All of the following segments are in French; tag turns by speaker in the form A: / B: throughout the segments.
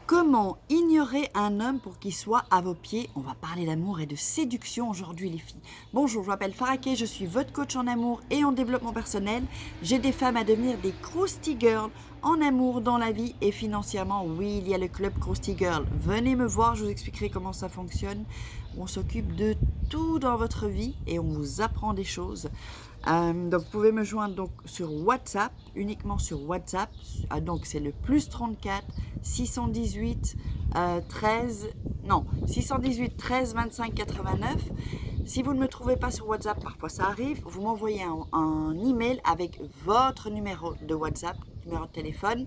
A: Comment ignorer un homme pour qu'il soit à vos pieds? On va parler d'amour et de séduction aujourd'hui les filles. Bonjour, je m'appelle Faraké, je suis votre coach en amour et en développement personnel. J'ai des femmes à devenir des Krusty Girls en amour, dans la vie et financièrement. Oui, il y a le club Krusty Girl. Venez me voir, je vous expliquerai comment ça fonctionne. On s'occupe de tout dans votre vie et on vous apprend des choses. Donc vous pouvez me joindre donc sur WhatsApp, uniquement sur WhatsApp. Donc c'est le plus 34 618 13 non 618 13 25 89. Si vous ne me trouvez pas sur WhatsApp, parfois ça arrive, vous m'envoyez un email avec votre numéro de WhatsApp, numéro de téléphone,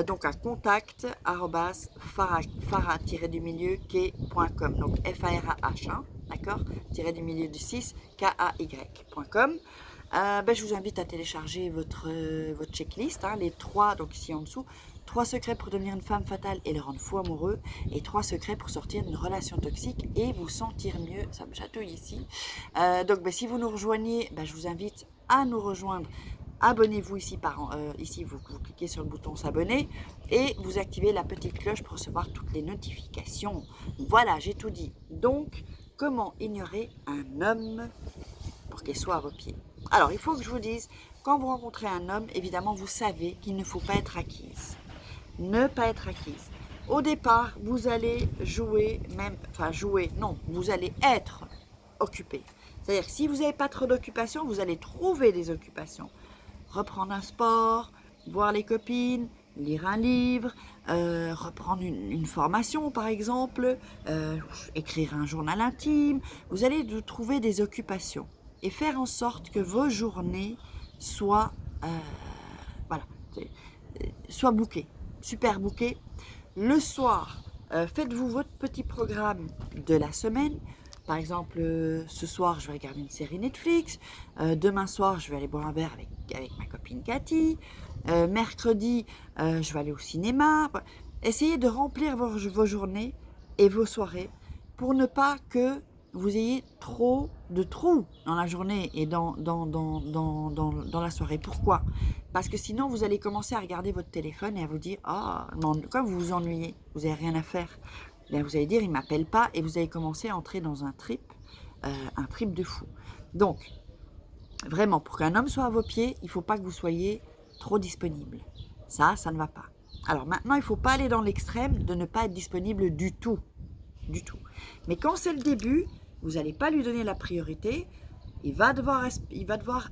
A: donc à contact farah-du-milieu-k.com, donc F-A-R-A-H, hein, d'accord, tiré du milieu du 6 K-A-Y.com. Je vous invite à télécharger votre checklist, hein, les 3, donc ici en dessous, 3 secrets pour devenir une femme fatale et le rendre fou amoureux, et 3 secrets pour sortir d'une relation toxique et vous sentir mieux. Ça me chatouille ici. Si vous nous rejoignez, je vous invite à nous rejoindre. Abonnez-vous ici, ici vous cliquez sur le bouton s'abonner et vous activez la petite cloche pour recevoir toutes les notifications. Voilà, j'ai tout dit. Donc, comment ignorer un homme pour qu'il soit à vos pieds? Alors, il faut que je vous dise, quand vous rencontrez un homme, évidemment, vous savez qu'il ne faut pas être acquise. Ne pas être acquise. Au départ, vous allez vous allez être occupé. C'est-à-dire que si vous n'avez pas trop d'occupations, vous allez trouver des occupations. Reprendre un sport, voir les copines, lire un livre, reprendre une formation par exemple, écrire un journal intime. Vous allez trouver des occupations et faire en sorte que vos journées soient, soient bookées, super bookées. Le soir, faites-vous votre petit programme de la semaine. Par exemple, ce soir, je vais regarder une série Netflix. Demain soir, je vais aller boire un verre avec ma copine Cathy. Mercredi, je vais aller au cinéma. Essayez de remplir vos journées et vos soirées pour ne pas que vous ayez trop de trous dans la journée et dans la soirée. Pourquoi? Parce que sinon, vous allez commencer à regarder votre téléphone et à vous dire « Ah, quand vous vous ennuyez, vous n'avez rien à faire ». Là, vous allez dire « Il ne m'appelle pas » et vous allez commencer à entrer dans un trip de fou. Donc, vraiment, pour qu'un homme soit à vos pieds, il ne faut pas que vous soyez trop disponible. Ça ne va pas. Alors maintenant, il ne faut pas aller dans l'extrême de ne pas être disponible du tout. Du tout. Mais quand c'est le début, vous n'allez pas lui donner la priorité. Il va devoir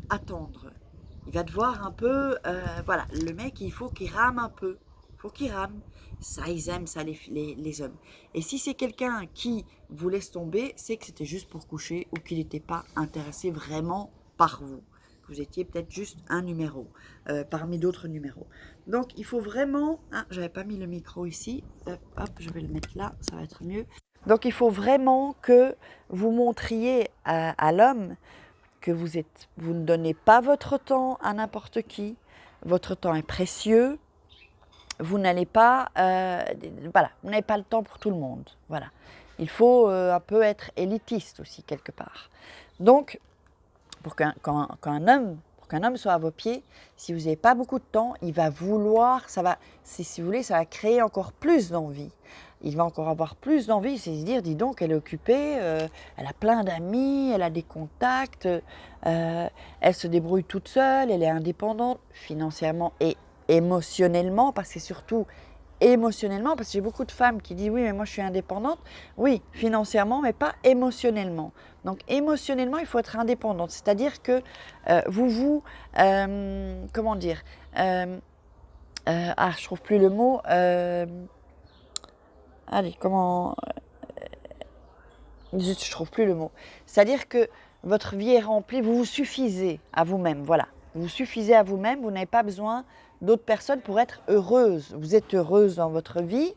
A: attendre. Il va devoir un peu... le mec, il faut qu'il rame un peu. Il faut qu'il rame. Ça, ils aiment ça, les hommes. Et si c'est quelqu'un qui vous laisse tomber, c'est que c'était juste pour coucher ou qu'il n'était pas intéressé vraiment par vous. Vous étiez peut-être juste un numéro parmi d'autres numéros. Donc, il faut vraiment... j'avais pas mis le micro ici. Hop, je vais le mettre là, ça va être mieux. Donc, il faut vraiment que vous montriez à l'homme que vous ne donnez pas votre temps à n'importe qui. Votre temps est précieux. Vous n'allez pas... vous n'avez pas le temps pour tout le monde. Voilà. Il faut un peu être élitiste aussi, quelque part. Donc, pour qu'un homme soit à vos pieds, si vous n'avez pas beaucoup de temps, il va vouloir, si vous voulez, ça va créer encore plus d'envie. Il va encore avoir plus d'envie, c'est se dire, dis donc, elle est occupée, elle a plein d'amis, elle a des contacts, elle se débrouille toute seule, elle est indépendante financièrement et émotionnellement, parce que c'est surtout émotionnellement, parce que j'ai beaucoup de femmes qui disent oui mais moi je suis indépendante, oui financièrement mais pas émotionnellement. Donc émotionnellement il faut être indépendante, c'est-à-dire que je trouve plus le mot, je trouve plus le mot, c'est-à-dire que votre vie est remplie, vous vous suffisez à vous-même, voilà, vous vous suffisez à vous-même, vous n'avez pas besoin d'autres personnes pour être heureuse. Vous êtes heureuse dans votre vie.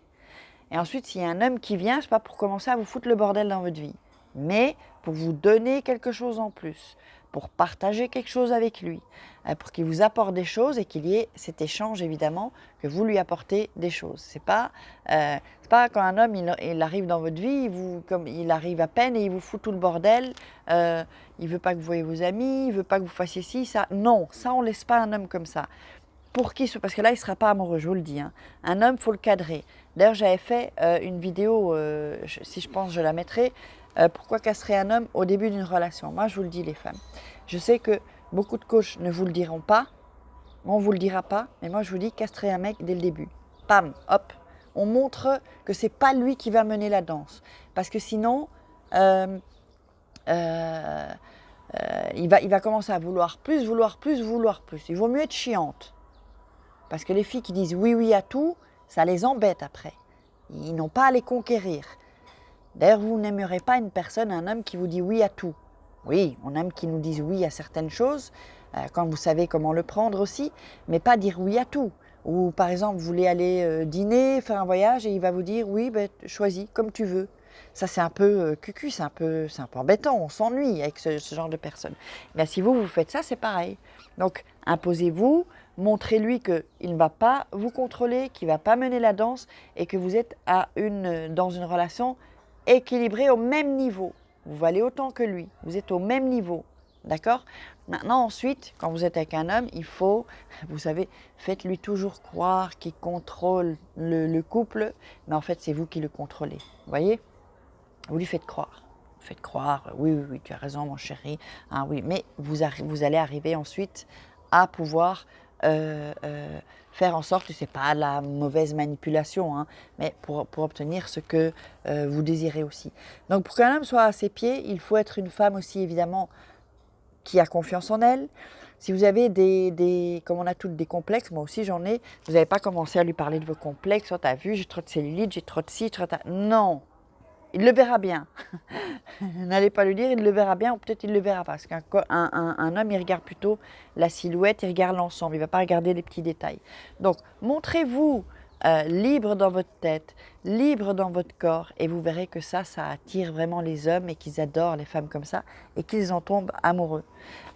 A: Et ensuite, s'il y a un homme qui vient, ce n'est pas pour commencer à vous foutre le bordel dans votre vie, mais pour vous donner quelque chose en plus, pour partager quelque chose avec lui, pour qu'il vous apporte des choses et qu'il y ait cet échange, évidemment, que vous lui apportez des choses. C'est pas quand un homme il arrive dans votre vie, comme il arrive à peine et il vous fout tout le bordel, il veut pas que vous voyez vos amis, il veut pas que vous fassiez ci, ça. Non, ça, on laisse pas un homme comme ça. Parce que là, il ne sera pas amoureux, je vous le dis. Hein. Un homme, il faut le cadrer. D'ailleurs, j'avais fait une vidéo, si je pense, je la mettrai. Pourquoi castrer un homme au début d'une relation? Moi, je vous le dis, les femmes. Je sais que beaucoup de coachs ne vous le diront pas. On ne vous le dira pas. Mais moi, je vous dis, castrer un mec dès le début. Pam, hop. On montre que c'est pas lui qui va mener la danse. Parce que sinon, il va commencer à vouloir plus, vouloir plus, vouloir plus. Il vaut mieux être chiante. Parce que les filles qui disent oui, oui à tout, ça les embête après. Ils n'ont pas à les conquérir. D'ailleurs, vous n'aimerez pas une personne, un homme qui vous dit oui à tout. Oui, on aime qu'ils nous disent oui à certaines choses, quand vous savez comment le prendre aussi, mais pas dire oui à tout. Ou par exemple, vous voulez aller dîner, faire un voyage, et il va vous dire oui, ben, choisis comme tu veux. Ça, c'est un peu cucu, c'est un peu embêtant, on s'ennuie avec ce genre de personne. Mais si vous faites ça, c'est pareil. Donc, imposez-vous, montrez-lui qu'il ne va pas vous contrôler, qu'il ne va pas mener la danse et que vous êtes dans une relation équilibrée au même niveau. Vous valez autant que lui, vous êtes au même niveau. D'accord? Maintenant, ensuite, quand vous êtes avec un homme, il faut, vous savez, faites-lui toujours croire qu'il contrôle le couple, mais en fait, c'est vous qui le contrôlez. Vous voyez? Vous lui faites croire. Faites croire, oui, oui, oui, tu as raison, mon chéri. Ah oui, mais vous allez arriver ensuite à pouvoir faire en sorte que ce n'est pas la mauvaise manipulation, hein, mais pour obtenir ce que vous désirez aussi. Donc, pour qu'un homme soit à ses pieds, il faut être une femme aussi, évidemment, qui a confiance en elle. Si vous avez comme on a toutes des complexes, moi aussi j'en ai, vous n'avez pas commencé à lui parler de vos complexes. Oh, t'as vu, j'ai trop de cellulite, j'ai trop de ci, trop de... Non, il le verra bien. N'allez pas lui dire, il le verra bien, ou peut-être il le verra pas. Parce qu'un homme, il regarde plutôt la silhouette, il regarde l'ensemble, il ne va pas regarder les petits détails. Donc, montrez-vous libre dans votre tête, libre dans votre corps, et vous verrez que ça attire vraiment les hommes et qu'ils adorent les femmes comme ça, et qu'ils en tombent amoureux.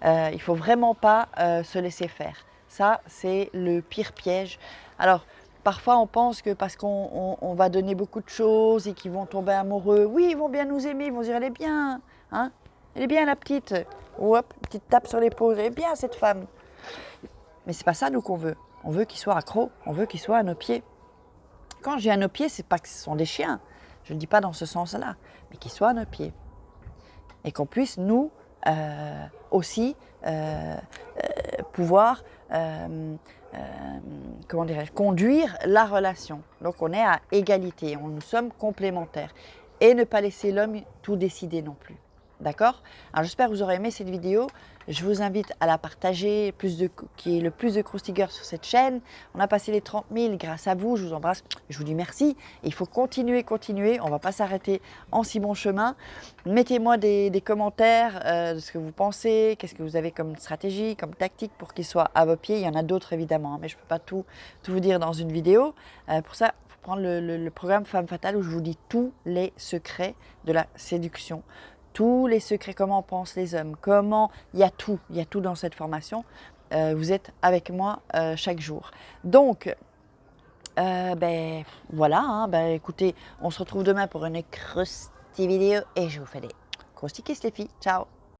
A: Il ne faut vraiment pas se laisser faire. Ça, c'est le pire piège. Alors, parfois, on pense que parce qu'on va donner beaucoup de choses et qu'ils vont tomber amoureux, oui, ils vont bien nous aimer, ils vont dire, elle est bien, hein, elle est bien la petite. Ou hop, petite tape sur l'épaule, elle est bien cette femme. Mais c'est pas ça, nous, qu'on veut. On veut qu'ils soient accros, on veut qu'ils soient à nos pieds. Quand je dis à nos pieds, c'est pas que ce sont des chiens, je ne dis pas dans ce sens-là, mais qu'ils soient à nos pieds. Et qu'on puisse, nous, aussi, pouvoir conduire la relation. Donc on est à égalité, nous sommes complémentaires. Et ne pas laisser l'homme tout décider non plus. D'accord? Alors j'espère que vous aurez aimé cette vidéo. Je vous invite à la partager, qu'il y ait le plus de croustilleurs sur cette chaîne. On a passé les 30 000 grâce à vous, je vous embrasse, je vous dis merci. Et il faut continuer, on ne va pas s'arrêter en si bon chemin. Mettez-moi des commentaires de ce que vous pensez, qu'est-ce que vous avez comme stratégie, comme tactique pour qu'il soit à vos pieds. Il y en a d'autres évidemment, hein, mais je ne peux pas tout vous dire dans une vidéo. Pour ça, il faut prendre le programme Femme Fatale où je vous dis tous les secrets de la séduction. Tous les secrets, comment pensent les hommes, il y a tout dans cette formation. Vous êtes avec moi chaque jour. Donc, voilà, hein, écoutez, on se retrouve demain pour une croustille vidéo et je vous fais des croustilles kiss les filles. Ciao!